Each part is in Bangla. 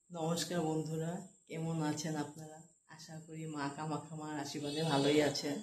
নমস্কার বন্ধুরা, কেমন আছেন আপনারা? আশা করি মা কামাখ্যামার আশীর্বাদে ভালোই আছেন।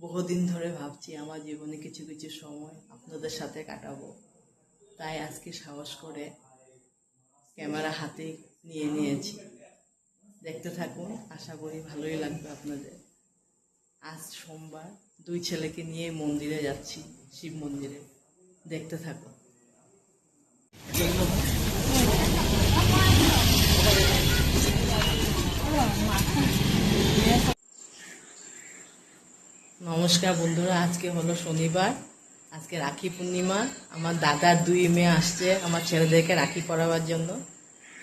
বহুদিন ধরে ভাবছি আমার জীবনে কিছু কিছু সময় আপনাদের সাথে কাটাবো, তাই আজকে সাহস করে ক্যামেরা হাতে নিয়েছি। দেখতে থাকুন, আশা করি ভালোই লাগবে আপনাদের। আজ সোমবার, দুই ছেলেকে নিয়ে মন্দিরে যাচ্ছি, শিব মন্দিরে। দেখতে থাকুন। নমস্কার বন্ধুরা, আজকে হলো শনিবার, আজকে রাখি পূর্ণিমা। আমার দাদার দুই মেয়ে আসছে আমার ছেলেদেরকে রাখি পরাবার জন্য।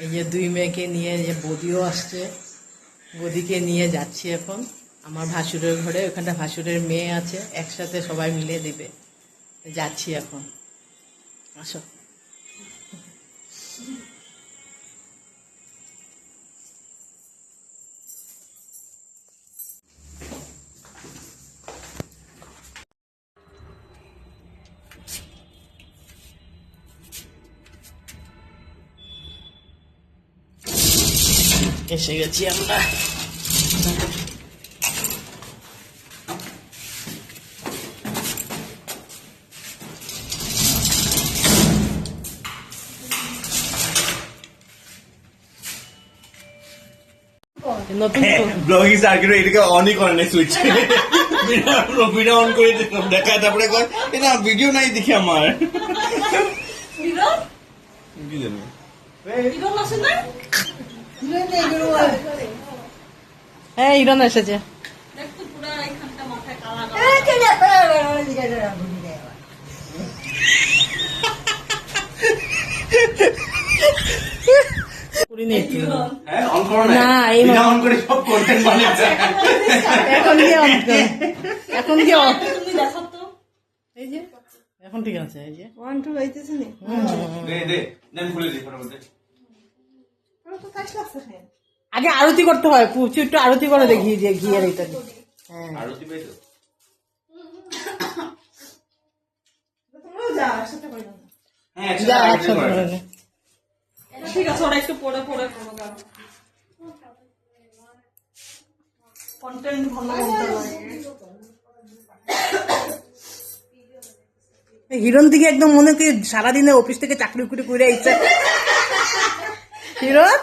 এই যে দুই মেয়েকে নিয়ে যে বৌদিও আসছে, বৌদিকে নিয়ে যাচ্ছি এখন আমার ভাসুরের ঘরে। ওখানটা ভাসুরের মেয়ে আছে, একসাথে সবাই মিলে দেবে। যাচ্ছি এখন, আসো। এসে গেছি আমরা। নতুন ব্লগিং সার্কিট এটাকে অনই করে না, সুইচ ভিডিও অন করে দেখা, তারপরে কয় এটা ভিডিও নাই দেখি আমার কি জানি হ্যাঁ ইরন এসেছে। হ্যাঁ অন করো না, এই অন করে সব কন্টেন্ট বানাচ্ছে। এখন কি অন এখন কি অন এই যে এখন ঠিক আছে। এই যে 1 2 আইতেছে নি। দে নেন খুলে দি ফটোফট দে। আগে আরতি করতে হয়, পুচু একটু আরতি করে দেখি যে ঘিয়ের এটা দিয়ে। হ্যাঁ আরতি পেয়েছো? হ্যাঁ যা একসাথে একসাথে করে করে নে। নে। ঠিক আছে, ওরা একটু পড়ে করো কন্টেন্ট ভালো করতে লাগে। হিরণ দিকে একদম মনে কি সারাদিনে অফিস থেকে চাকরি করে ইচ্ছা। হিরণ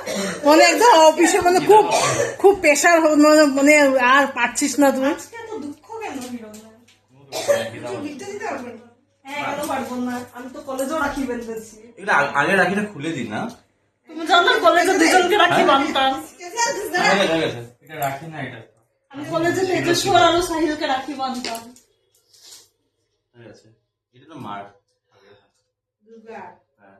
মনে একদম অফিসে মানে খুব খুব প্রেশার, মানে আর পারছিস না তুমি। আজকে এত দুঃখ কেন হিরণের? লিখতে দিতে পারবেন? হ্যাঁ কেন পারবো না, আমি তো কলেজেও রাখি বেঁধেছি। এটা আগে রাখিটা খুলে দি না। তুমি জানো কলেজে দুজনকে রাখি বাঁধতাম। এটা রাখি না, এটা আমি কলেজে তেজস্বর আর সাহিলকে রাখি বাঁধতাম। ঠিক আছে, এটা তো মার দুর্গা হ্যাঁ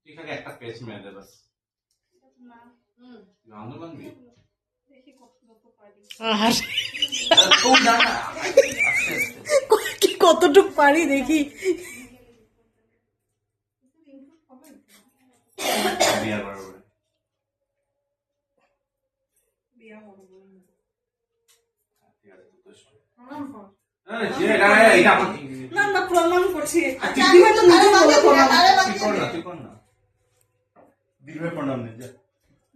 ঠিক আছে, একটা পেজ মেরে দে বাস। গান বানবি দেখি কত পারি। আর খুব জানা কি কতটুক পারি দেখি। বিয়ার বরাবর বিয়া করবো ঠিক আছে তো প্রণাম কর। যে এটা আমার না না প্রণাম করছি। দিদিভাই তো নিজে বলে প্রণাম। তুই কর না দিলবে প্রণাম নে যা।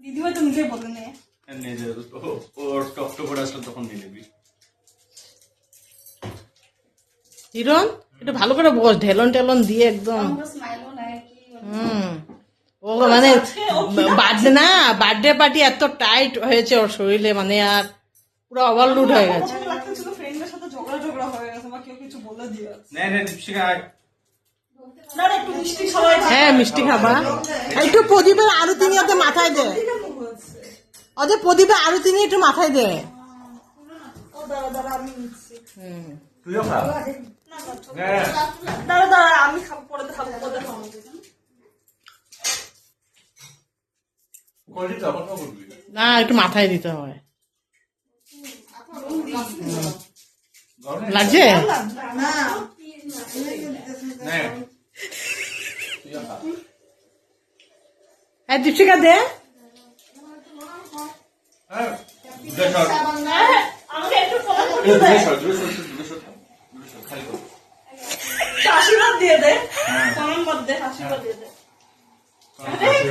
দিদিভাই তো নিজে বলে নে। নে যা, ওর অক্টোবর আসলে তখন দিয়ে দিবি। হিরণ একটু ভালো করে বস, ঢেলন টেলন দিয়ে একদম। স্মাইলও নাই কি ও মানে বার্থডে না, বার্থডে পার্টি এত টাইট হয়েছে ওর শরীরে, মানে আর পুরো ওভারলোড হয়ে গেছে। আমাকে লাগতেছিল ফ্রেন্ডের সাথে ঝগড়া হয়ে গেছে বা কেউ কিছু বলে দিয়ে। নে নে দীপশিকা না না একটু মিষ্টি সবাই খাবে। হ্যাঁ মিষ্টি খাবা। একটু প্রদীপের আরতি নিয়ে ওদের মাথায় দে, ওদের প্রদীপের আরতি নিয়ে একটু মাথায় দে। ও দাঁড়া আমি নিচ্ছি। তুইও খা। না না দাঁড়া আমি খাবো, পরে খাবো। করলি তখন করবি না একটু মাথায় দিতে হয়। লাগছে না নে তুইও খা। হ্যাঁ দীপশিকা দে। হ্যাঁ দেখ আমাকে একটু প্রণাম করতে দূরে দে। সর খালি কর। আশীর্বাদ দিয়ে দে। দে আশীর্বাদ দিয়ে দে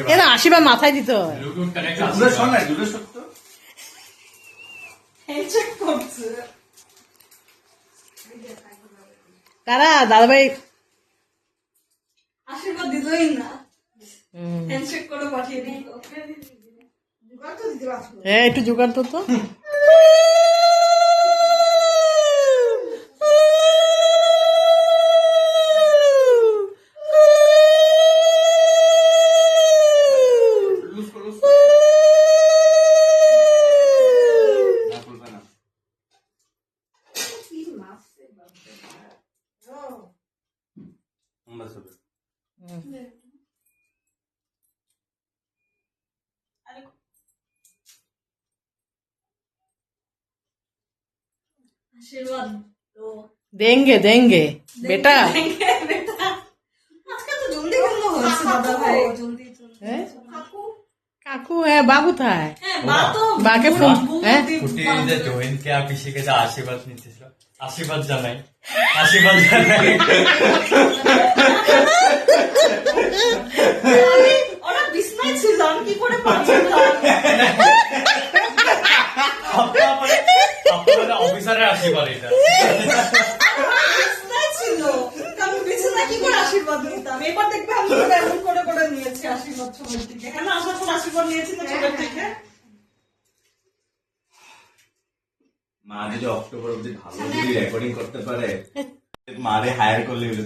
এ না আশীর্বাদ মাথায় দিতে হয়। দূরে সর না, দূরে সর তো। হ্যান্ডশেক করছে কারা দাদাভাই আশীর্বাদ দিলই না হুম। হ্যান্ডশেক করে পাঠিয়ে দিল হ্যাঁ একটু জোগাড় তো তো লুজ কর, লুজ কর। না, খুলবে না। বাস হবে। আশীর্বাদ তো দেंगे देंगे बेटा বেটা আজকে তো জলদি কেন হয়েছে দাদা ভাই জলদি জলদি হ্যাঁ? কাকু কাকু হ্যাঁ বাবু থায় হ্যাঁ মা তো মাকে ফোন হ্যাঁ কুটির জয়েনকে পিসিকে যা আশীর্বাদ নিতেছিল আশীর্বাদ জানাই আশীর্বাদ জানাই ওরা বিস্ময় ছিল আমি কি করে পাচ্ছিলাম আপনাদের অফিসারের আশীর্বাদ এটা বিস্ময় ছিল আমি বিছানা কি করে আশীর্বাদ নিতাম এবার দেখবে আমি তো এমন করে করে নিয়েছি আশীর্বাদ ছোটের থেকে কেন আসার পর আশীর্বাদ নিয়েছি না ছোটের থেকে মা যদি অক্টোবর অব্দি ভালো যদি রেকর্ডিং করতে পারে মারে হায়ার করলে হলো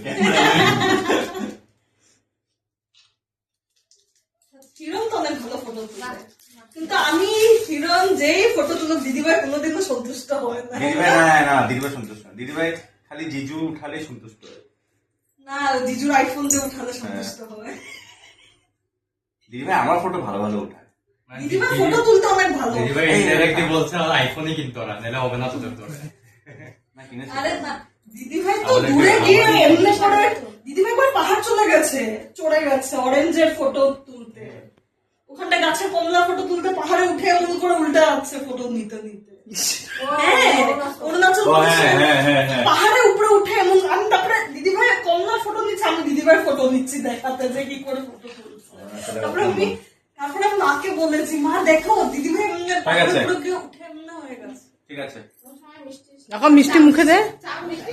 হিরণ তো অনেক ভালো ফটো তুলে কিন্তু আমি হিরণ যেই ফটো তুলো দিদিভাই কোনোদিনও সন্তুষ্ট হয় না দিদিভাই না দিদিভাই সন্তুষ্ট না, দিদিভাই খালি জিজু উঠালে সন্তুষ্ট হয়। না জিজুর আইফোন দিয়ে উঠালে সন্তুষ্ট হয় দিদিভাই আমার ফটো ভালো ভালো উঠায়। দিদিভাই ফটো তুলতে অনেক ভালো দিদিভাই ইনডাইরেক্টলি বলছে আর আইফোনই কিনতো না নাহলে হবে না তোদের তোরে না কিনেছে? আরে না দিদিভাই তো দূরে গিয়ে এমনি করে দিদিভাই করে পাহাড় চলে গেছে চড়ে গেছে অরেঞ্জের ফটো তুলতে ওখানটা গাছের কমলা ফটো তুলতে পাহাড়ে উঠে এমন করে উল্টে যাচ্ছে ফটো নিতে নিতে হ্যাঁ অরুণাচল ও, প্রদেশে হ্যাঁ। পাহাড়ে উপরে উঠে এমন আমি তারপরে দিদিভাই কমলা ফটো নিচ্ছে আমি দিদিভাই ফটো নিচ্ছি দেখাতে যে কি করে ফটো তুলছে তারপরে আমি মাকে বলেছি মা দেখো দিদিভাই এমন পাহাড়ের উপরে গিয়ে উঠে এমন হয়ে গেছে ঠিক আছে। এখন মিষ্টি মুখে দে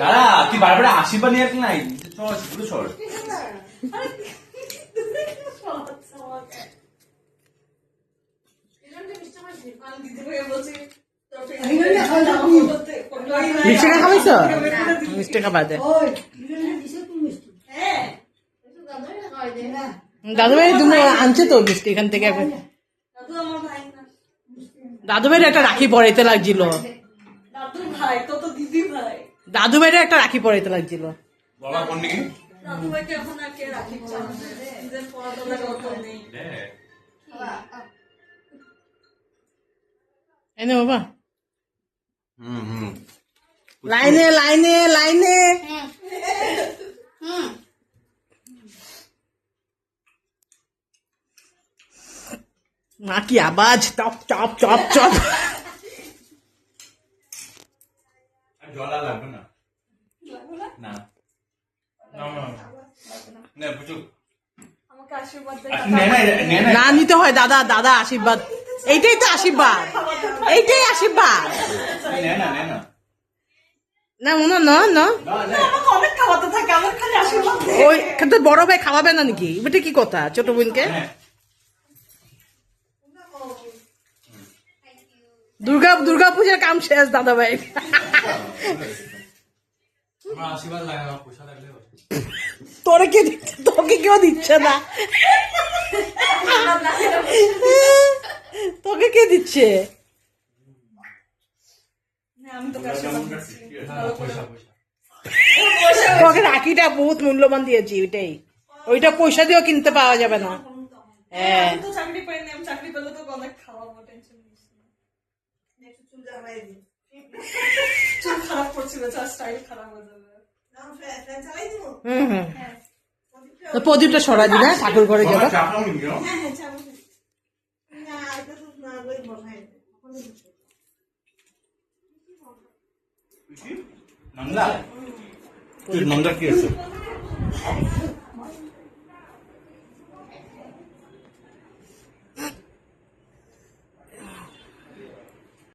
দাদা তুই বারবার আশীর্বাদ নিয়ে আসলি নাই চল শুধু চল। আরে দিদিভাই বলছি মিষ্টি খাওয়াইছ মিষ্টি খাবার দে হ্যাঁ দাদুভাই তুমি আনছে তো মিষ্টি এখান থেকে দাদু আমার ভাই না দাদুভাইয়ের একটা রাখি পরাইতে লাগছিল দাদু ভাই তো তো দিদি ভাই দাদুভাইয়ের একটা রাখি পরাইতে লাগছিল বাবা কোন দিকে? দাদু ভাইকে এখন আর কে রাখি চালাবে নিজের পড়াশোনার কথা নেই এনে বাবা হুম লাইনে লাইনে লাইনে মা কি আওয়াজ চপ চপ চপ চপ জল আর লাগবে না না না বুঝুক আমাকে আশীর্বাদ নে না না নিতে হয় দাদা দাদা আশীর্বাদ এইটাই তো আশীর্বাদ এইটাই আশীর্বাদ নে না না মনে না না আমাকে অনেক খাওয়াতে থাকে আমার খালি আশীর্বাদ দে। ওই কিন্তু বড় ভাই খাওয়াবে না নাকি এটা কি কথা ছোট বোনকে দুর্গা পূজার কাম শেষ দাদা ভাই আমার আশীর্বাদ লাগে না পয়সা লাগলে তোকে কেউ দিচ্ছে না তোকে কে দিচ্ছে না, আমি তোকে আশীর্বাদ দিচ্ছি। পয়সা পয়সা তোকে রাখিটা বহুত মূল্যবান দিয়েছি ওইটাই ওইটা পয়সা দিয়েও কিনতে পাওয়া যাবে না হ্যাঁ আমি তো চাকরি পাইনি আমি চাকরি পেলে তো অনেক খাওয়াবো টেনশন নিস না চুল খারাপ করছিল স্টাইল খারাপ হয়ে যাবে হুম তো প্রদীপটা সরাই দিবে ঠাকুর ঘরে গেল চাপা নিয়ে গেল হ্যাঁ হ্যাঁ চাবো নন্দা কি আছে